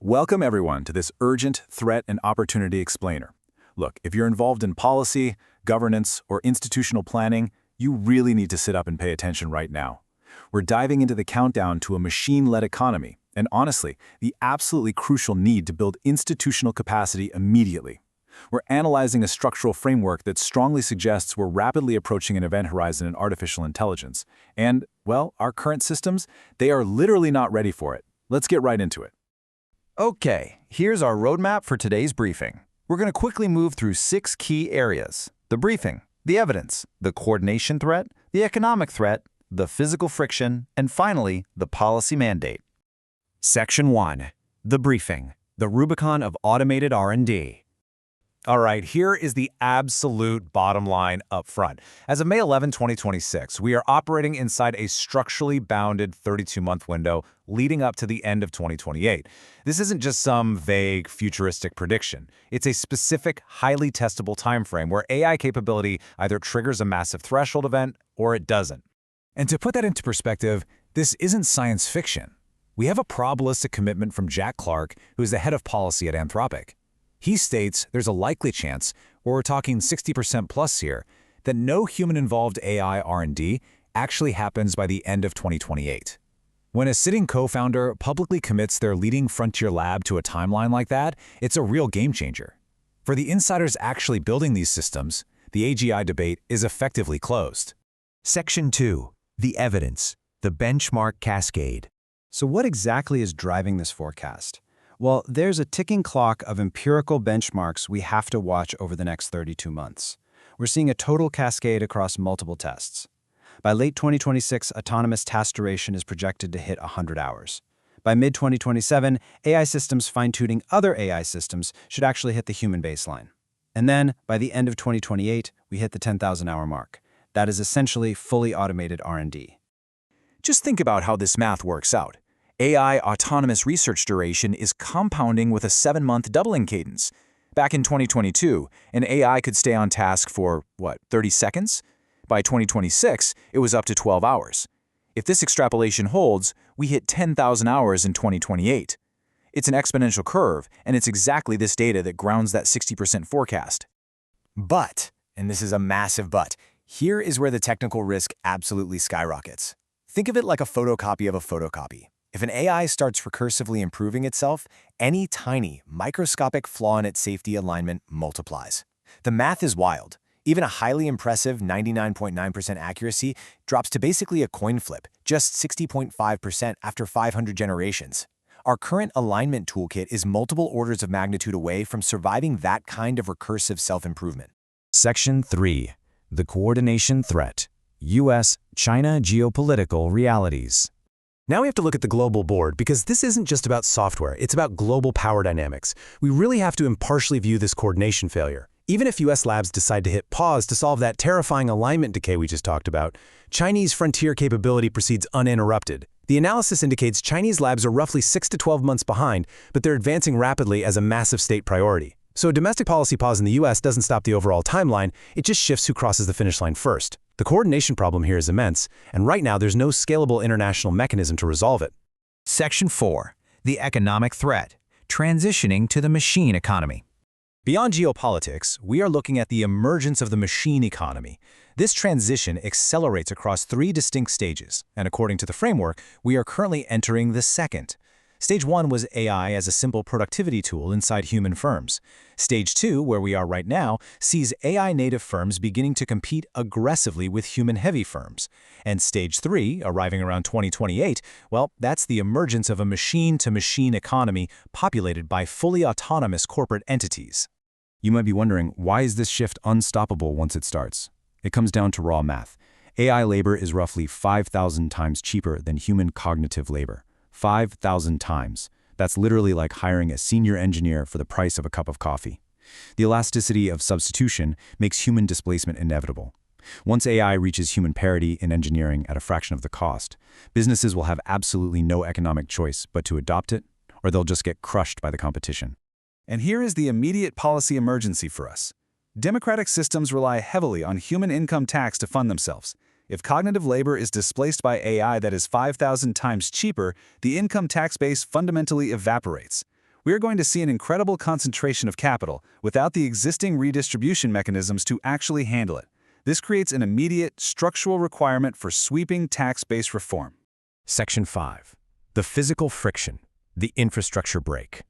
Welcome everyone to this urgent threat and opportunity explainer. Look, if you're involved in policy, governance, or institutional planning, you really need to sit up and pay attention right now. We're diving into the countdown to a machine-led economy, and honestly, the absolutely crucial need to build institutional capacity immediately. We're analyzing a structural framework that strongly suggests we're rapidly approaching an event horizon in artificial intelligence. And, well, our current systems, they are literally not ready for it. Let's get right into it. Okay, here's our roadmap for today's briefing. We're going to quickly move through 6 key areas: the briefing, the evidence, the coordination threat, the economic threat, the physical friction, and finally, the policy mandate. Section 1. The briefing, the Rubicon of automated R&D. All right, here is the absolute bottom line up front. As of May 11, 2026, we are operating inside a structurally bounded 32-month window leading up to the end of 2028. This isn't just some vague, futuristic prediction. It's a specific, highly testable timeframe where AI capability either triggers a massive threshold event or it doesn't. And to put that into perspective, this isn't science fiction. We have a probabilistic commitment from Jack Clark, who is the head of policy at Anthropic. He states there's a likely chance, or we're talking 60% plus here, that no human-involved AI R&D actually happens by the end of 2028. When a sitting co-founder publicly commits their leading frontier lab to a timeline like that, it's a real game changer. For the insiders actually building these systems, the AGI debate is effectively closed. Section 2. The evidence, the benchmark cascade. So what exactly is driving this forecast? Well, there's a ticking clock of empirical benchmarks we have to watch over the next 32 months. We're seeing a total cascade across multiple tests. By late 2026, autonomous task duration is projected to hit 100 hours. By mid-2027, AI systems fine-tuning other AI systems should actually hit the human baseline. And then, by the end of 2028, we hit the 10,000-hour mark. That is essentially fully automated R&D. Just think about how this math works out. AI autonomous research duration is compounding with a 7-month doubling cadence. Back in 2022, an AI could stay on task for, 30 seconds? By 2026, it was up to 12 hours. If this extrapolation holds, we hit 10,000 hours in 2028. It's an exponential curve, and it's exactly this data that grounds that 60% forecast. But, and this is a massive but, here is where the technical risk absolutely skyrockets. Think of it like a photocopy of a photocopy. If an AI starts recursively improving itself, any tiny, microscopic flaw in its safety alignment multiplies. The math is wild. Even a highly impressive 99.9% accuracy drops to basically a coin flip, just 60.5% after 500 generations. Our current alignment toolkit is multiple orders of magnitude away from surviving that kind of recursive self-improvement. Section 3. The coordination threat, U.S.-China geopolitical realities. Now we have to look at the global board because this isn't just about software, it's about global power dynamics. We really have to impartially view this coordination failure. Even if US labs decide to hit pause to solve that terrifying alignment decay we just talked about, Chinese frontier capability proceeds uninterrupted. The analysis indicates Chinese labs are roughly 6 to 12 months behind, but they're advancing rapidly as a massive state priority. So a domestic policy pause in the US doesn't stop the overall timeline, it just shifts who crosses the finish line first. The coordination problem here is immense, and right now there's no scalable international mechanism to resolve it. Section 4. The economic threat, transitioning to the machine economy. Beyond geopolitics, we are looking at the emergence of the machine economy. This transition accelerates across 3 distinct stages, and according to the framework, we are currently entering the second. Stage 1 was AI as a simple productivity tool inside human firms. Stage 2, where we are right now, sees AI-native firms beginning to compete aggressively with human-heavy firms. And Stage 3, arriving around 2028, well, that's the emergence of a machine-to-machine economy populated by fully autonomous corporate entities. You might be wondering, why is this shift unstoppable once it starts? It comes down to raw math. AI labor is roughly 5,000 times cheaper than human cognitive labor. 5,000 times. That's literally like hiring a senior engineer for the price of a cup of coffee. The elasticity of substitution makes human displacement inevitable. Once AI reaches human parity in engineering at a fraction of the cost, businesses will have absolutely no economic choice but to adopt it, or they'll just get crushed by the competition. And here is the immediate policy emergency for us. Democratic systems rely heavily on human income tax to fund themselves. If cognitive labor is displaced by AI that is 5,000 times cheaper, the income tax base fundamentally evaporates. we're going to see an incredible concentration of capital without the existing redistribution mechanisms to actually handle it. This creates an immediate, structural requirement for sweeping tax-based reform. Section 5. The physical friction, the infrastructure break.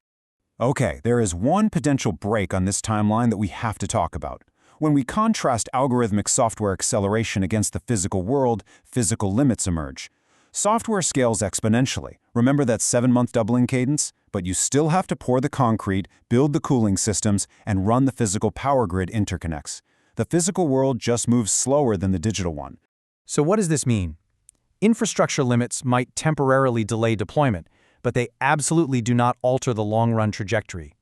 Okay, there is one potential break on this timeline that we have to talk about. When we contrast algorithmic software acceleration against the physical world, physical limits emerge. Software scales exponentially. Remember that 7-month doubling cadence? But you still have to pour the concrete, build the cooling systems, and run the physical power grid interconnects. The physical world just moves slower than the digital one. So what does this mean? Infrastructure limits might temporarily delay deployment, but they absolutely do not alter the long-run trajectory.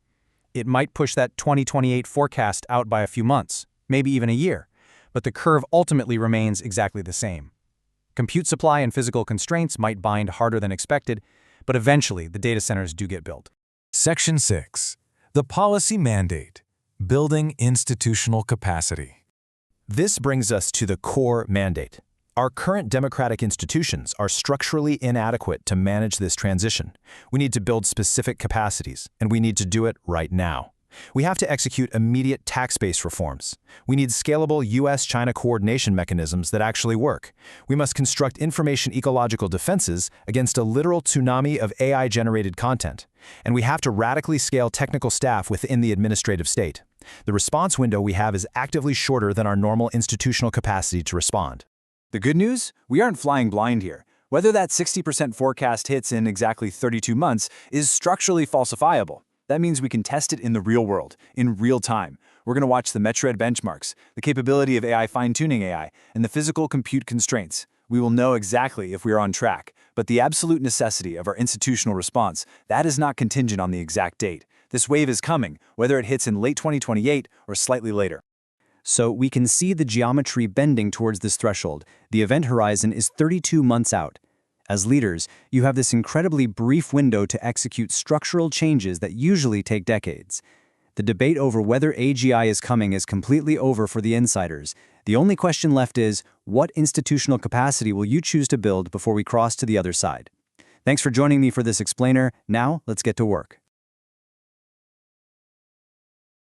It might push that 2028 forecast out by a few months, maybe even a year, but the curve ultimately remains exactly the same. Compute supply and physical constraints might bind harder than expected, but eventually the data centers do get built. Section 6. The policy mandate. Building institutional capacity. This brings us to the core mandate. Our current democratic institutions are structurally inadequate to manage this transition. We need to build specific capacities, and we need to do it right now. We have to execute immediate tax-based reforms. We need scalable US-China coordination mechanisms that actually work. We must construct information ecological defenses against a literal tsunami of AI-generated content. And we have to radically scale technical staff within the administrative state. The response window we have is actively shorter than our normal institutional capacity to respond. The good news? We aren't flying blind here. Whether that 60% forecast hits in exactly 32 months is structurally falsifiable. That means we can test it in the real world, in real time. We're going to watch the Metred benchmarks, the capability of AI fine-tuning AI, and the physical compute constraints. We will know exactly if we are on track, but the absolute necessity of our institutional response, that is not contingent on the exact date. This wave is coming, whether it hits in late 2028 or slightly later. So we can see the geometry bending towards this threshold. The event horizon is 32 months out. As leaders, you have this incredibly brief window to execute structural changes that usually take decades. The debate over whether AGI is coming is completely over for the insiders. The only question left is, what institutional capacity will you choose to build before we cross to the other side? Thanks for joining me for this explainer. Now, let's get to work.